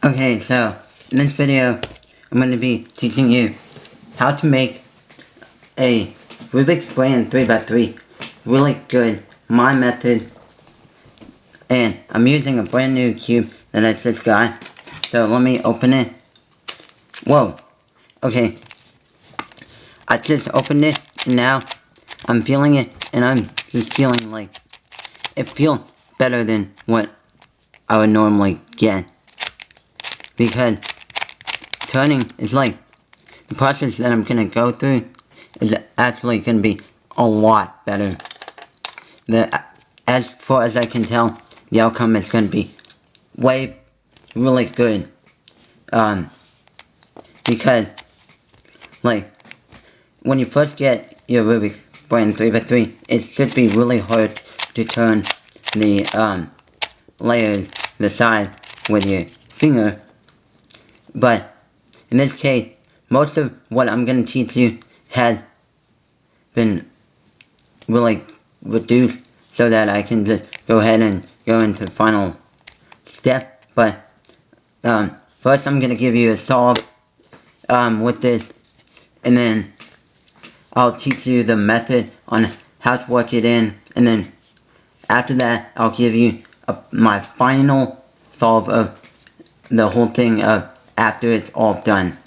Okay, so in this video, I'm going to be teaching you how to make a Rubiks brand 3x3 really good, my method, and I'm using a brand new cube that I just got, so let me open it. Whoa, okay, I just opened it, and now I'm feeling it, and I'm just feeling like it feels better than what I would normally get. Because turning is like, the process that I'm going to go through is actually going to be a lot better. As far as I can tell, the outcome is going to be really good. Because, like, when you first get your Rubiks brand 3x3, it should be really hard to turn the layers, the side with your finger. But in this case, most of what I'm going to teach you has been really reduced so that I can just go ahead and go into the final step. But first I'm going to give you a solve with this, and then I'll teach you the method on how to work it in, and then after that I'll give you my final solve of the whole thing after it's all done.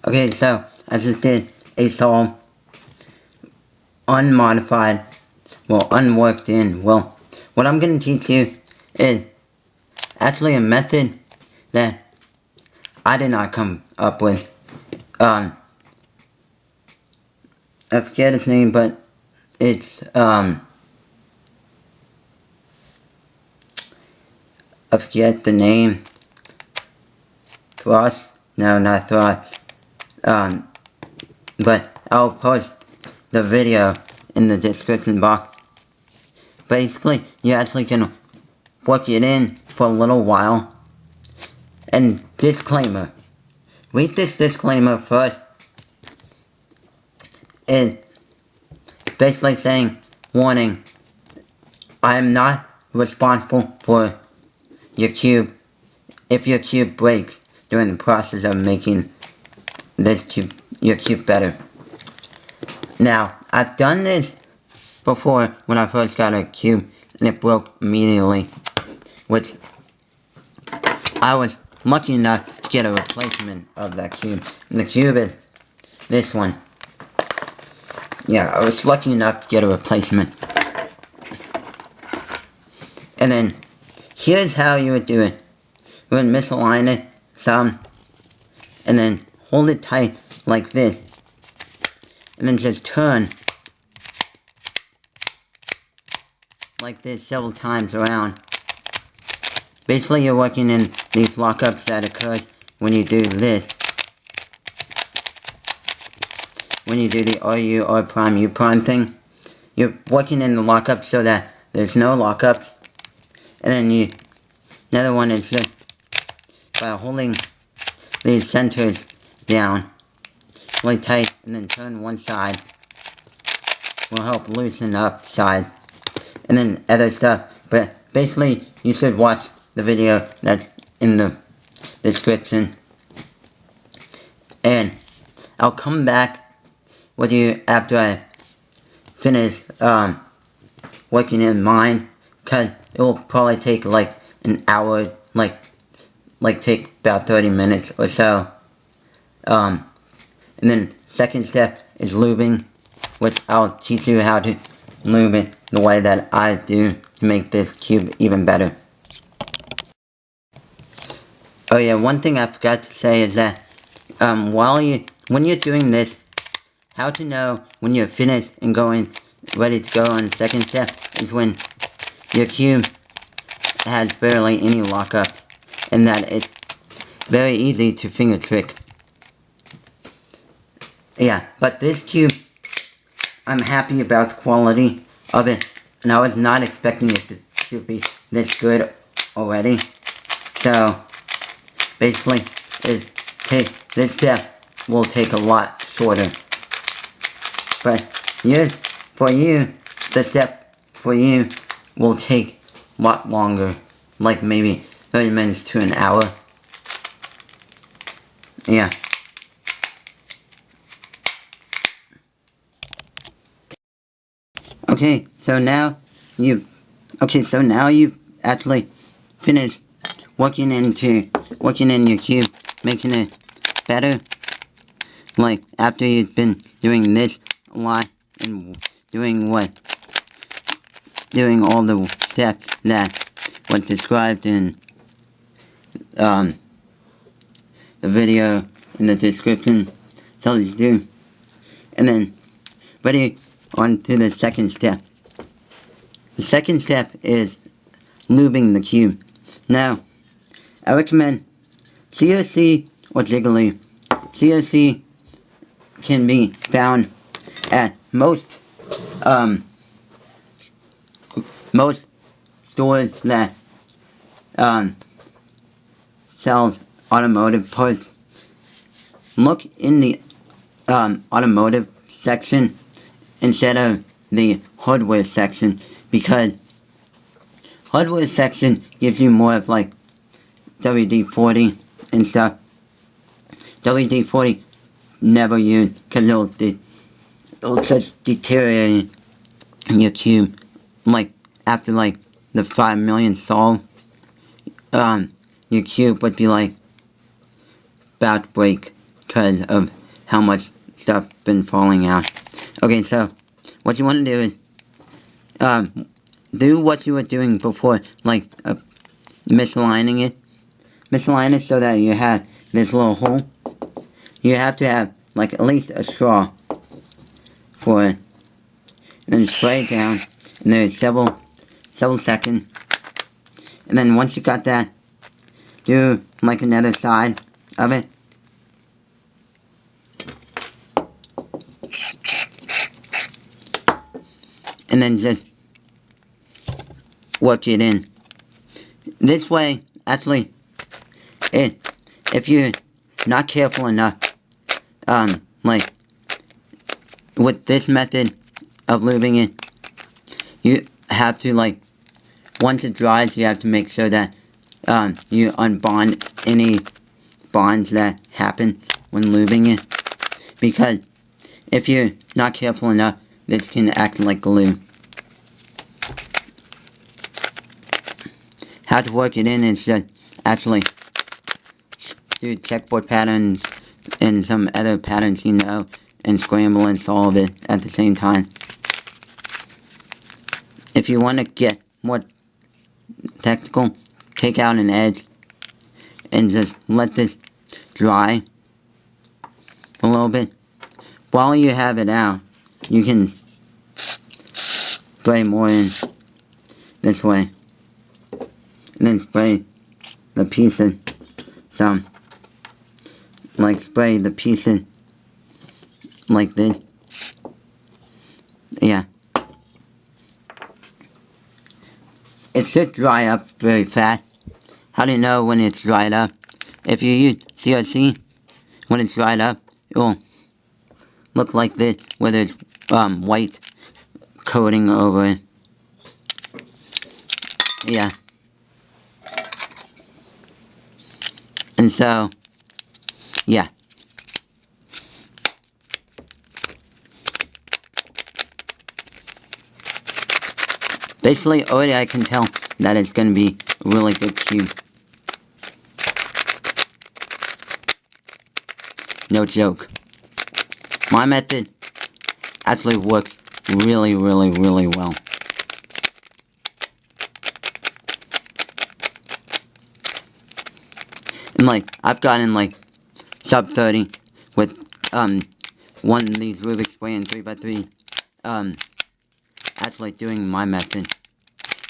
Okay, so I just did a solve, unmodified, well, unworked in. Well, what I'm going to teach you is actually a method that I did not come up with. I forget his name, but it's, I forget the name. Frost? No, not Frost. But I'll post the video in the description box. Basically, you're actually gonna work it in for a little while. And disclaimer. Read this disclaimer first. It's basically saying, warning, I am not responsible for your cube if your cube breaks during the process of making your cube better. Now, I've done this before when I first got a cube and it broke immediately, which I was lucky enough to get a replacement of that cube. And the cube is this one. Yeah, I was lucky enough to get a replacement. And then, here's how you would do it. You would misalign it some, and then hold it tight like this, and then just turn like this several times around. Basically, you're working in these lockups that occur when you do this. When you do the RU, R prime, U prime thing, you're working in the lockup so that there's no lockups. And then another one is just by holding these centers down really tight, and then turn one side will help loosen up side, and then other stuff. But basically, you should watch the video that's in the description. And I'll come back with you after I finish working in mine, because it will probably take like an hour, like take about 30 minutes or so. And then second step is lubing, which I'll teach you how to lube it the way that I do to make this cube even better. Oh yeah, one thing I forgot to say is that when you're doing this, how to know when you're finished and ready to go on the second step is when your cube has barely any lockup, and that it's very easy to finger trick. Yeah, but this cube, I'm happy about the quality of it, and I was not expecting it to be this good already. So basically, this step will take a lot shorter. But the step for you will take a lot longer, like maybe 30 minutes to an hour. Yeah. Okay, so now you've actually finished working in your cube, making it better. Like, after you've been doing this a lot and doing all the steps that was described in the video in the description tells you to do. And then ready on to the second step. The second step is lubing the cube. Now, I recommend COC or Jiggly. COC can be found at most stores that sells automotive parts. Look in the automotive section instead of the hardware section, because hardware section gives you more of like WD-40 and stuff. WD-40 never use, because it'll just deteriorate in your cube. Like after like the 5 million solve, your cube would be like about to break because of how much stuff been falling out. Okay, so what you want to do is do what you were doing before, like misaligning it. Misalign it so that you have this little hole. You have to have like at least a straw for it. And then spray it down, and there's several seconds. And then once you got that, do like another side of it. And then just work it in. This way, actually, if you're not careful enough, like with this method of lubing it, you have to, like, once it dries, you have to make sure that you unbond any bonds that happen when lubing it, because if you're not careful enough, this can act like glue. How to work it in is just actually do checkboard patterns and some other patterns you know, and scramble and solve it at the same time. If you want to get more technical, take out an edge and just let this dry a little bit. While you have it out, you can spray more in this way, and then spray the pieces some, like spray the pieces like this. Yeah, it should dry up very fast. How do you know when it's dried up? If you use CRC, when it's dried up, it will look like this, where there's white coating over it. Yeah. And so, yeah. Basically, already I can tell that it's going to be a really good cube. No joke. My method actually works really, really, really well. And like, I've gotten like sub 30 with one of these Rubiks brand 3x3 actually doing my method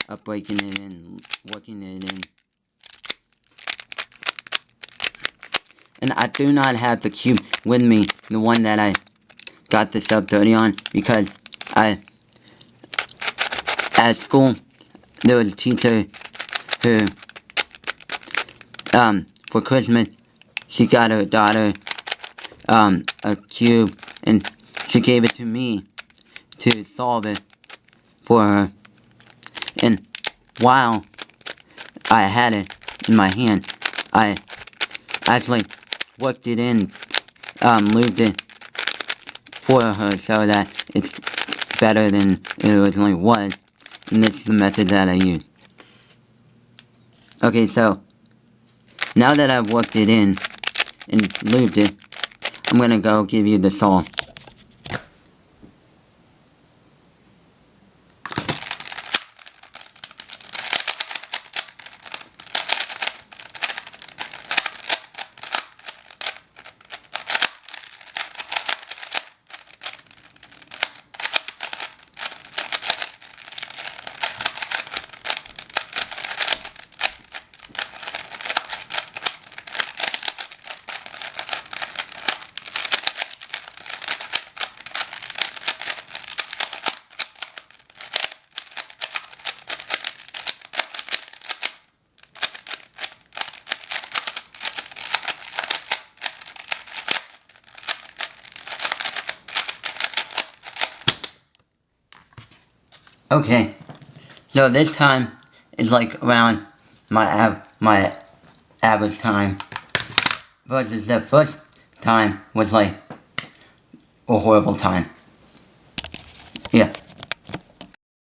of breaking it in, working it in. And I do not have the cube with me, the one that I got the sub 30 on, because at school, there was a teacher who, for Christmas, she got her daughter, a cube, and she gave it to me to solve it for her. And while I had it in my hand, I actually worked it in, lubed it for her so that it's better than it originally was. And this is the method that I use. Okay, so now that I've worked it in and lubed it, I'm gonna go give you the saw. Okay, so this time is like around my average time, versus the first time was like a horrible time.